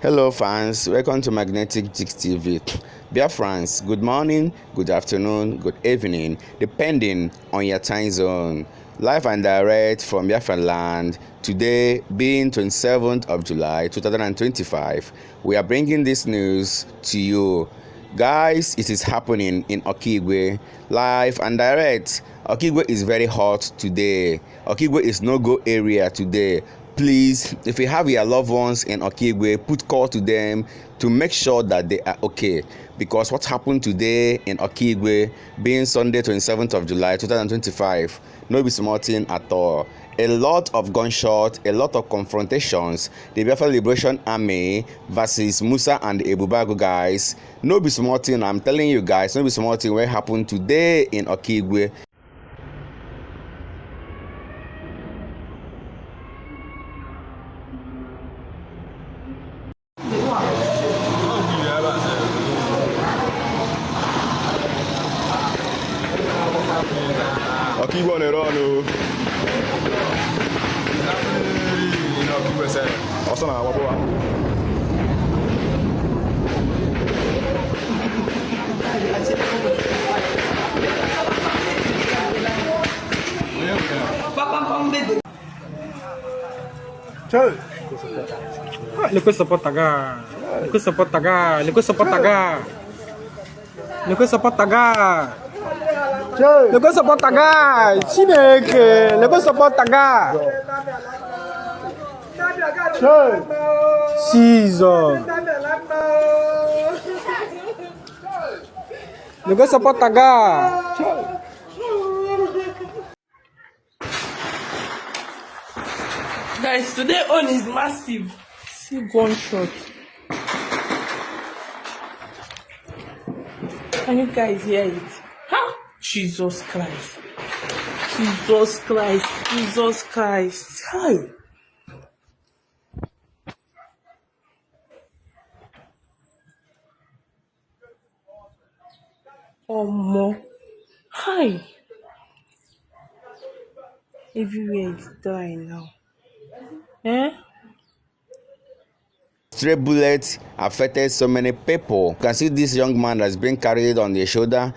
Hello fans, welcome to Magnetic Jigs TV. Biafrans, good morning, good afternoon, good evening, depending on your time zone. Live and direct from Biafra land, today being 27th of July 2025, we are bringing this news to you. Guys, it is happening in Okigwe, live and direct. Okigwe is very hot today. Okigwe is no-go area today. Please, if you have your loved ones in Okigwe, put call to them to make sure that they are okay. Because what happened today in Okigwe, being Sunday 27th of July 2025, no be small thing at all. A lot of gunshots, a lot of confrontations. The Biafra Liberation Army versus Musa and the Izuogu guys. No be small thing, I'm telling you guys, no be small thing what happened today in Okigwe. Okigwe on the run, oh. Liku support taga. Liku support taga. Liku support taga. Liku support taga. Liku support taga. Chineke. Liku support taga. Jesus. Liku support taga. Guys, today on is massive. See gunshot. Can you guys hear it? Huh? Jesus Christ. Jesus Christ. Jesus Christ. Hi. More. Hi. Everywhere is dry now. Stray bullets affected so many people. You can see this young man that's been carried on their shoulder.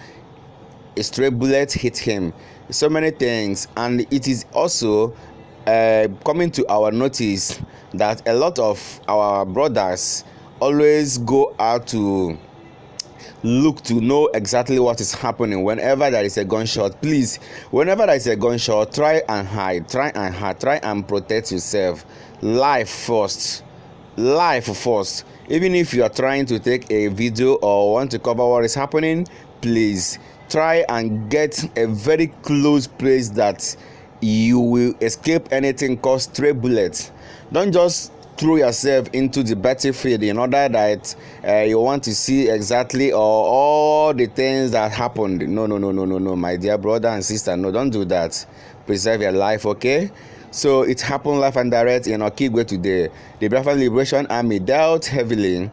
A stray bullet hit him. So many things, and it is also coming to our notice that a lot of our brothers always go out to look to know exactly what is happening whenever there is a gunshot. Please, whenever there is a gunshot, try and hide, try and protect yourself. Life first, even if you are trying to take a video or want to cover what is happening, please try and get a very close place that you will escape anything called stray bullets. Don't just throw yourself into the battlefield in order that you want to see exactly or all the things that happened. No, my dear brother and sister, no, don't do that. Preserve your life, okay? So it happened live and direct in Okigwe today. The Biafra Liberation Army dealt heavily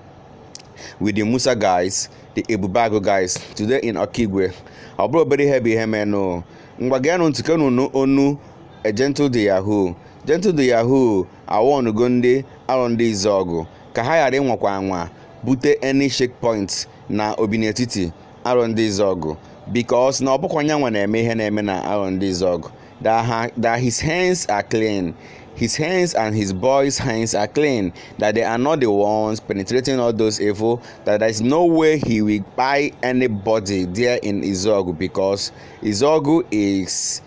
with the Musa guys, the Izuogu guys today in Okigwe. Our bro very heavy hemeno. Ngwagano ntikano no onu a gentle de Yahoo. Gentle de Yahoo, I want to go around the Izuogu. Kahaya de nwa bute any shake points na obinetiti around the Izuogu. Because na obokwanya nwa na eme ihe na eme na around the Izuogu. That his hands are clean. His hands and his boys' hands are clean. That they are not the ones penetrating all those evil. That there is no way he will buy anybody there in Izuogu, because Izuogu is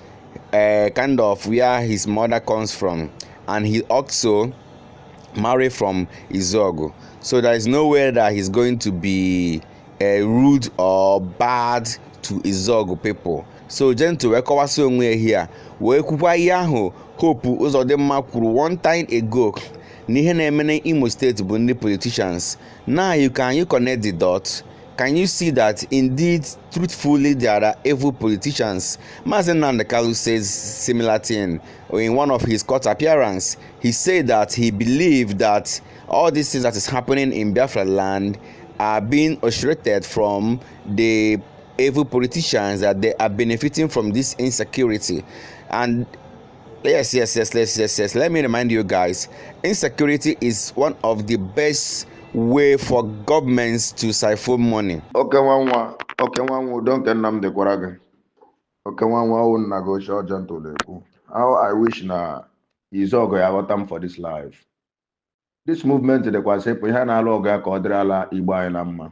kind of where his mother comes from, and he also married from Izuogu. So there is nowhere that he's going to be rude or bad to Izuogu people. So gentle wekọwasị onwe here wee kwukwa ihe ahụ Hope Uzodimma kwuru one time ago na ihe na-eme na Imo State bụ ndị politicians. Now you connect the dots? Can you see that indeed truthfully there are evil politicians? Mazi Nnamdi Kanu says similar thing in one of his court appearance. He said that he believed that all these things that is happening in Biafra land are being orchestrated from the evil politicians, that they are benefiting from this insecurity. And yes, let me remind you guys, insecurity is one of the best way for governments to siphon money. Okay, one, don't get them the Koraga. Okay, one, na go show gentle. How I wish na Izuogu ya watam for this life. This movement the kwase po ha na ala oga ka odrala Igbo anyị na mma.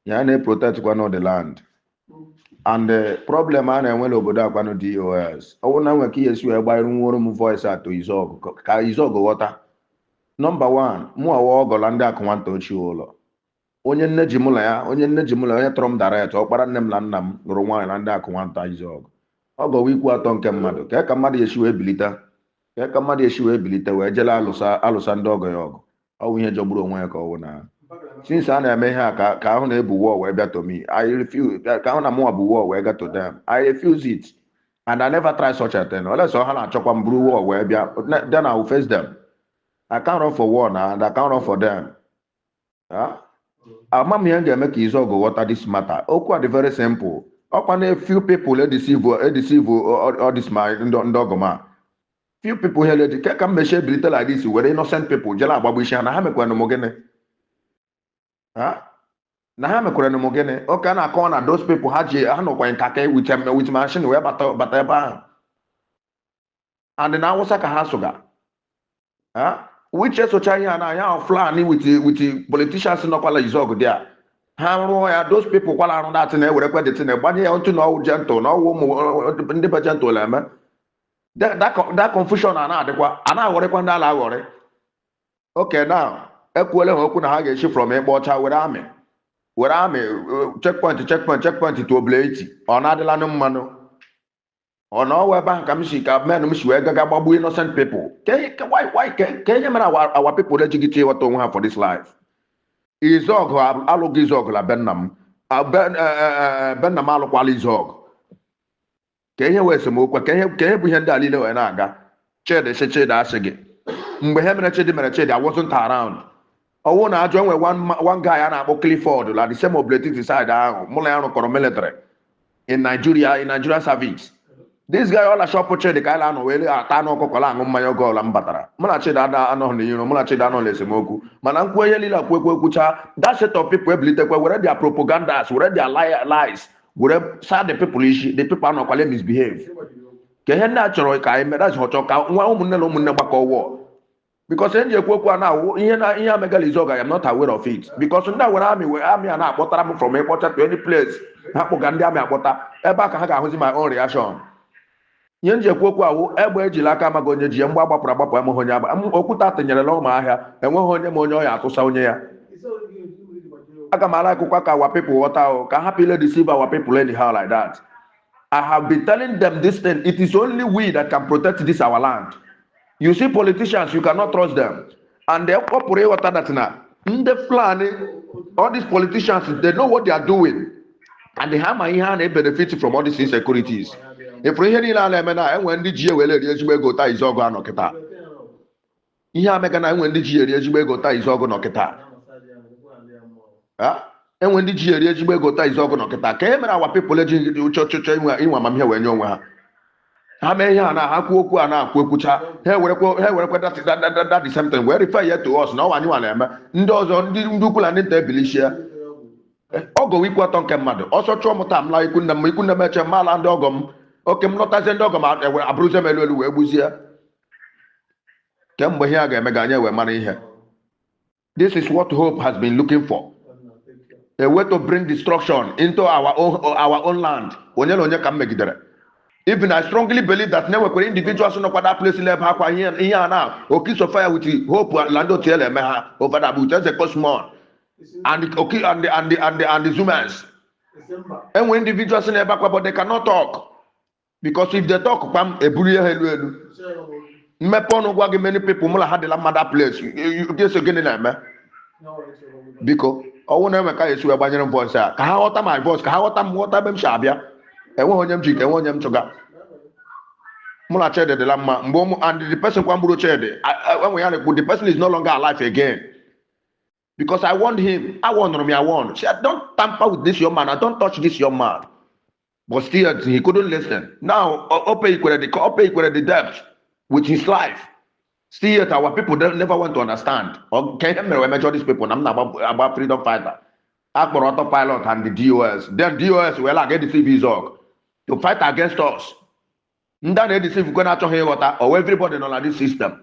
Ya na protect kwano the land. And the problem a na-enwe n'obodo akwano DOS. Ọwụ na nwe ka Yesu ya gbairu nworo m voice ato Izuogu ka Izuogu ghọta. Number 1, mụ awa ọgọla ndị akụnwanta ochie ụlọ. Onye nne ji mụla ya, onye tọrọ m direct, ọkpara nne m na nna m lụrụ nwaanyị na ndị akụnwanta Izuogu. Ọgọwa ikwu atọ nke mmadụ, ka mmadụ esi wee bilite, wee jele alụsa ndị ọgọ ya ọgụ. Ọ bụ ihe jọgburu onwe ya ka ọ wụ na. Since a na-eme ihe a ka ahụ na-ebu war wee bịa to me, I refuse. Ka ahụ na mụwa bụ war wee gaa to them, I refuse it. And I never try such a thing. Unless ha na-achọkwa m buru war wee bịa, then I will face them. I can't run for war now, and I can't run for them. Ama m ihe ga-eme ka Izuogu ghọta this matter. Okwu a dị very simple. Ọkwa na few people deceive all this my ndị ọgọma. Few people here dey ka mmechie bilite like this were innocent people jela agbagbu isi ha na ha mekwara m gịnị? Na ha mekwara m gịnị? Oke na-akọwa na those people ha nọkwa nkake with machine wee bata ebe ahụ. And na Awụsa ka ha sụga. Which socha ihe na ya flan with politicians nọkwala Izuogu dị a. Ha rụọ ya, those people kwala arụ dat na-ewerekwa dị tin gbanye ya otu na ọwụ gentle na ọwụ ụmụ ndị be gentle eme. That confusion a na-aghọrịkwa ndị ala aghọrị. Okay, now ekwuole ha okwu na ha ga-eshi from ịkpa ọcha were amị checkpoint to obleti. Ọ na-adịla nụ mmanụ. Ọ na ọwa ebe ahụ ka m si ka men m si wee gaga gbagbu innocent people. Why ka ihe mere our people ejigite ịghọta onwe ha for this life? Izuogu alụghị Izuogu la be nna m. Be nna m alụkwala Izuogu. Ka ihe wee esemokwu ka ihe bụ ihe ndị a niile wee na-aga. Chidi asị gị. Mgbe ihe mere Chidi I wasn't around. Ọwụ na ajọ enwe one guy a na-akpọ Clifford la the same oblitity side ahụ mụ na ya rụkọrọ military in Nigeria service. This guy all shop Chidi ka ala anọ wee ata anụ ọkụkọ la aṅụ mmanya oge ọla m batara. Mụ na Chidi anọghị n'iro, mụ na Chidi anọghị esemokwu. Mana nkwu ihe niile ekwucha, that set of people ebilitekwa were their propagandas, were their lies, were sad the people ishi, the people anọkwale misbehave. Ka ihe ndị a chọrọ ka anyị mere chọrọ ka nwa ụmụnne na ụmụnne gbakọ wụọ. Because enji ekwu a na-awụ ihe amegala Izuogu, I am not aware of it. Because ndị a were amị a na-akpọtara m from ịkpọcha to any place. Ha kpụga ndị amị akpọta, ebe a ka ha ga-ahụzi my own reaction. Ihe nji ekwu awụ egbe ejila aka amaghị onye ji ya mgbe agbapụrụ enweghị onye agba okwute atịnyerela ụmụ ahịa enweghị onye ma onye ọya atụsa onye ya. Aga m ala akwụkwọ ka our people ghọta ahụ ka hapụ ile deceive our people anyhow like that. I have been telling them this thing. It is only we that can protect this our land. You see politicians, you cannot trust them. And they pụrụ ịghọta that na ndị Fulani, all these politicians, they know what they are doing. And they have ihe a na-benefit from all these insecurities. If ihe niile a na-eme na enwe ndị ji ewere eri ezigbo ego taa Izuogu anọ kịta. Ihe ameka na enwe ndị ji eri ezigbo ego taa Izuogu nọ kịta. Enwe ndị ji eri ezigbo ego taa Izuogu nọ kịta. Ka e mere awa people eji chọchọ inwe amamihe wee nye onwe ha. Ha mee ihe a na ha kwuo okwu a na-akwu ekwucha ha ewerekwa that the same thing wee refer ya to us na ọwa anyị nwa na-eme ndị ọzọ ndị ukwu na ndị nta ebilichie. Ọgọ ikwu atọ nke mmadụ ọsọ chụọ mụta m la ikwu nne m eche mala ndị ọgọ m. Oke m lọtazie ndị ọgọ m abụrụzie m elu wee gbuzie. Kemgbe ihe a ga-eme ga anyị wee mara ihe. This is what hope has been looking for. A way to bring destruction into our own land. Onye na onye ka m megidere. Even I strongly believe that now we're individuals no that place in Akwa here now. Okiso fire with hope Lando tell me over that but just a cosmon and the Zumans. And when individuals in Akwa but they cannot talk. Because if they talk, pam a bully helu. Mepon wagi many people mula had the mother place. You guess again in them. Because I won't ever carry you a banner voice. How my voice, how water bem shabia. Enwe onye m jike enwe onye m chụga mụ na Chidi dịla mma mgbe and the person kwamburu Chidi enwe ya na-ekwu the person is no longer alive again because I warned him. I warned him. I warned. She said, don't tamper with this young man. I don't touch this young man. But still he couldn't listen. Now Ope equated the debt with his life. See it, our people don't never want to understand. Or can you measure these people? I'm not about freedom fighter. Akpor autopilot and the DOS. Then DOS will like deceive Izuogu to fight against us. Then they deceive going out here water or everybody know this system.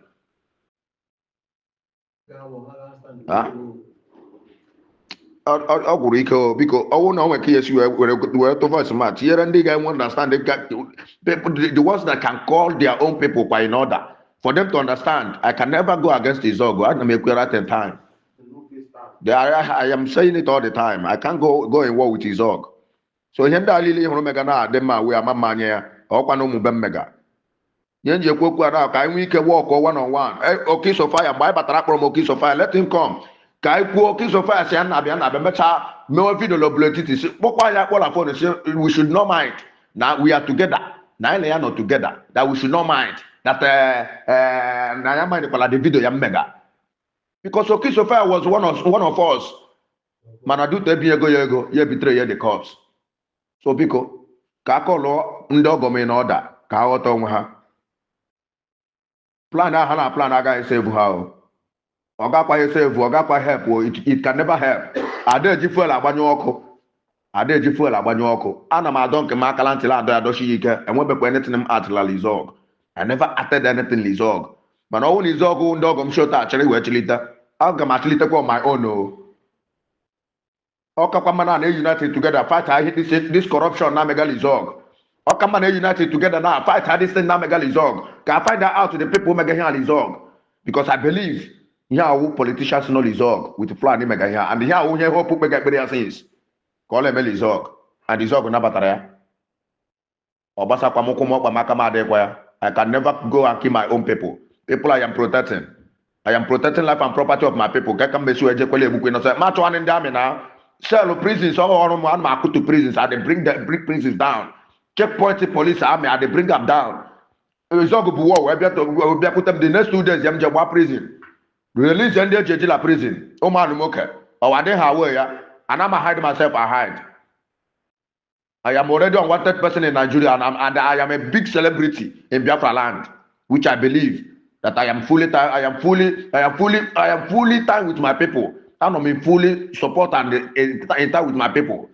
Huh? Ọ gwụrụ ike biko ọnwụ na onwe ka esi were to voice match here ndị ga understand the ones that can call their own people by in order for them to understand. I can never go against Izuogu. I make at a time. I am saying it all the time. I can't go in war with Izuogu. So ihe ndị alili hụrụ mega na adị mma wee ama mmanya ya ọkwa na ụmụ be mmega nye nji ekwu okwu ara ka anyị nwee ike walk one on one. Okay, so fire mgbe anyị batara akpọrọ m okay, so fire let him come. Ka anyị kwuo okay, so fire si ya na-abịa mechaa mewe video lobletiti si kpọkwa ya kpọla phone si we should not mind na we are together na anyị na ya nọ together that we should not mind that na ya mind kwala the video ya mmega because okay, so fire was one of us mana dute ebi ego ya betray ya the cops. So biko ka akọlọ ndị ọgọm na ọda ka ha ghọta onwe ha plan ha na plan agaghị save ha ọ gakwaghị save ọ gakwa help it can never help. Adaeji fuel agbanyụ ọkụ ana m adọ nke m akala ntịla adọ ya doshi ike enwebekwa anything m atịla Izuogu. I never acted anything Izuogu mana ọnwụ na Izuogu ndị ọgọm shota achịrị wee chilite aga m achilitekwa on my own Okamana na united together fight this corruption na mega Izuogu. Okamana united together now fight this thing na mega Izuogu. Can I find out to the people mega here Izuogu? Because I believe here who politicians know Izuogu with the plan mega here and here who here hope mega experience is. Call him Izuogu and Izuogu na batara ya. Obasa kwa mukumo kwa makama adekwa ya. I can never go and kill my own people. People I am protecting. I am protecting life and property of my people. Kaka mbesu eje kwele ebuku ino say match one in the army now. Sell prisons, some of them are put to prisons, and they bring prisons down. Checkpoint police army, and they bring them down. Izuogu war, we put them the next 2 days, them jabwa prison. Release them there, jejila prison. Oh man, okay. Oh, I didn't have way, and I'm hide myself, I hide. I am already a wanted person in Nigeria, and I am a big celebrity in Biafra land, which I believe that I am fully tied with my people. I'm fully support and enter with my people.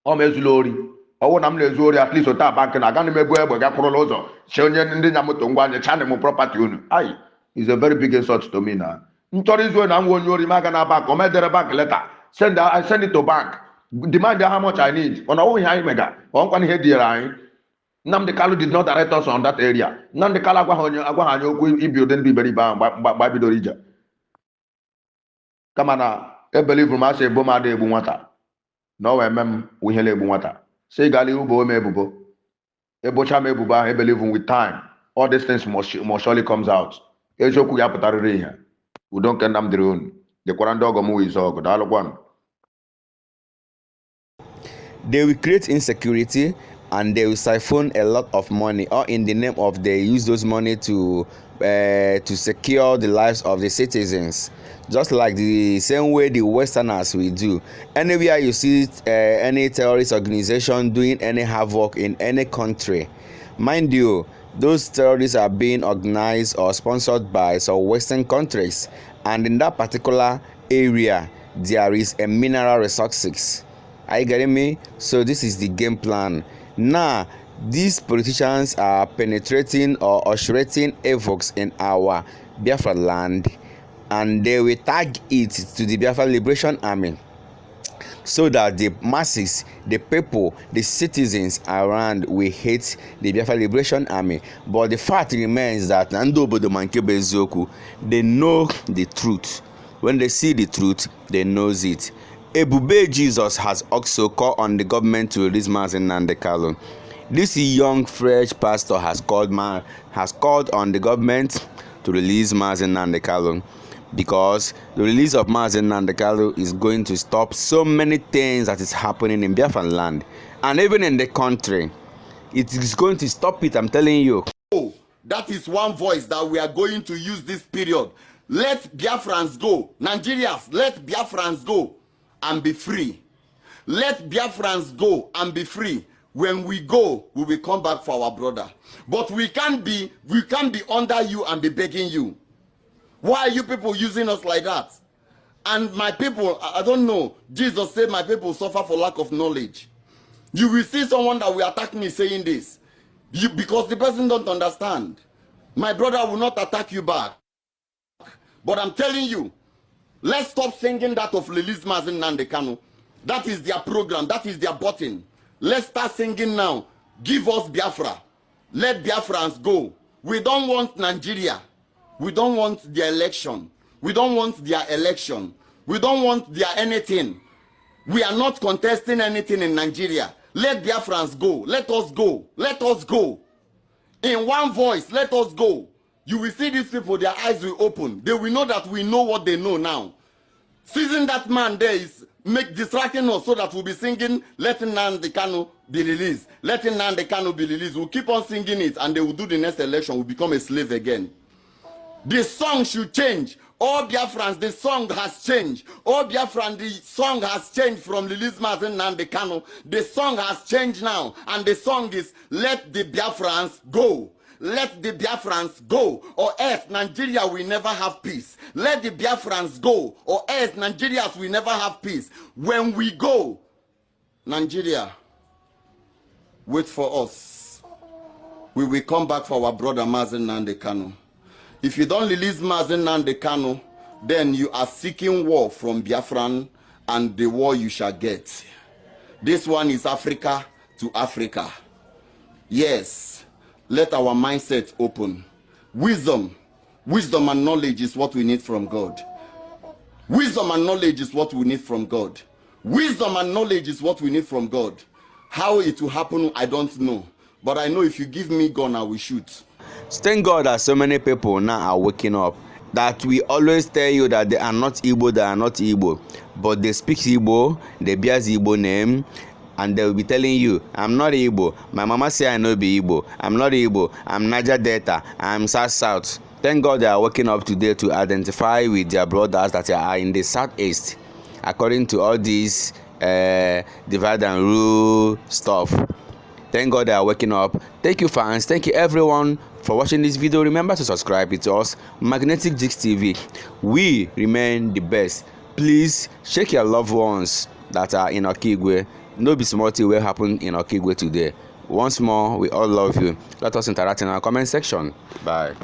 I'm a Zulori. I want to Zulori at least to bank and I can't remember where I prolozo. Shonyan Namutunga, channel property. Aye, is a very big insult to me now. Ntori's when I'm going to Magana bank, or the bank letter. I send it to bank. Demand how much I need. On our high mega. One can hear the line. Nam the Kalu did not direct us on that area. Nam the Kalaguahanyo, if you didn't be very bound by Bidorija. Kamana, I believe from us a boma de bunwata. No, I mem we hele bunwata. Say gali ubo mebubo. Ebocha mebuba, I believe with time. All these things must surely comes out. Ejoku yapatari here. We don't get them drone. The Kwarandogo mu is all good. All one. They will create insecurity and they will siphon a lot of money, or in the name of they use those money to secure the lives of the citizens, just like the same way the Westerners will do. Anywhere you see any terrorist organization doing any havoc in any country, mind you, those terrorists are being organized or sponsored by some Western countries, and in that particular area there is a mineral resources. Are you getting me? So this is the game plan. Now these politicians are penetrating or ushering evoques in our Biafra land, and they will tag it to the Biafra Liberation Army, so that the masses, the people, the citizens around will hate the Biafra Liberation Army. But the fact remains that they know the truth. When they see the truth, they know it. Ebube Jesus has also called on the government to release Mazi Nnamdi Kanu. This young fresh pastor has called on the government to release Mazi Nnamdi Kanu, because the release of Mazi Nnamdi Kanu is going to stop so many things that is happening in Biafran land and even in the country. It is going to stop it, I'm telling you. Oh, that is one voice that we are going to use this period. Let Biafrans go. Nigerians, let Biafrans go and be free. Let Biafrans go and be free. When we go, we will come back for our brother. But we can't be under you and be begging you. Why are you people using us like that? And my people, I don't know. Jesus said my people suffer for lack of knowledge. You will see someone that will attack me saying this. Because the person don't understand. My brother will not attack you back. But I'm telling you, let's stop singing that of Lilis Mazin Nandekano. That is their program. That is their button. Let's start singing now. Give us Biafra. Let Biafrans go. We don't want Nigeria. We don't want their election. We don't want their election. We don't want their anything. We are not contesting anything in Nigeria. Let Biafrans go. Let us go. Let us go. In one voice, let us go. You will see these people, their eyes will open. They will know that we know what they know now. Seizing that man there is distracting us so that we'll be singing, letting Nnamdi Kanu be released. Letting Nnamdi Kanu be released. We'll keep on singing it and they will do the next election. We'll become a slave again. The song should change. All Biafrans, the song has changed. All Biafran, the song has changed from Lilis Mazin Nnamdi Kanu. The song has changed now. And the song is, let the Biafrans go. Let the Biafrans go, or else Nigeria will never have peace. Let the Biafrans go, or else Nigerians will never have peace. When we go, Nigeria, wait for us. We will come back for our brother Mazin Nnamdi Kanu. If you don't release Mazin Nnamdi Kanu, then you are seeking war from Biafran, and the war you shall get. This one is Africa to Africa. Yes. Let our mindset open. Wisdom and knowledge is what we need from God. Wisdom and knowledge is what we need from God. Wisdom and knowledge is what we need from God. How it will happen, I don't know. But I know if you give me gun, I will shoot. Thank God that so many people now are waking up. That we always tell you that they are not Igbo, they are not Igbo. But they speak Igbo, they bear Igbo name. And they will be telling you, I'm not Igbo. My mama say I know be Igbo. I'm not Igbo. I'm Niger Delta. I'm South. Thank God they are waking up today to identify with their brothers that are in the Southeast. According to all these divide and rule stuff. Thank God they are waking up. Thank you, fans. Thank you, everyone, for watching this video. Remember to subscribe to us, Magnetic Jigs TV. We remain the best. Please check your loved ones that are in Okigwe. No be small thing will happen in Okigwe today. Once more, we all love you. Let us interact in our comment section. Bye.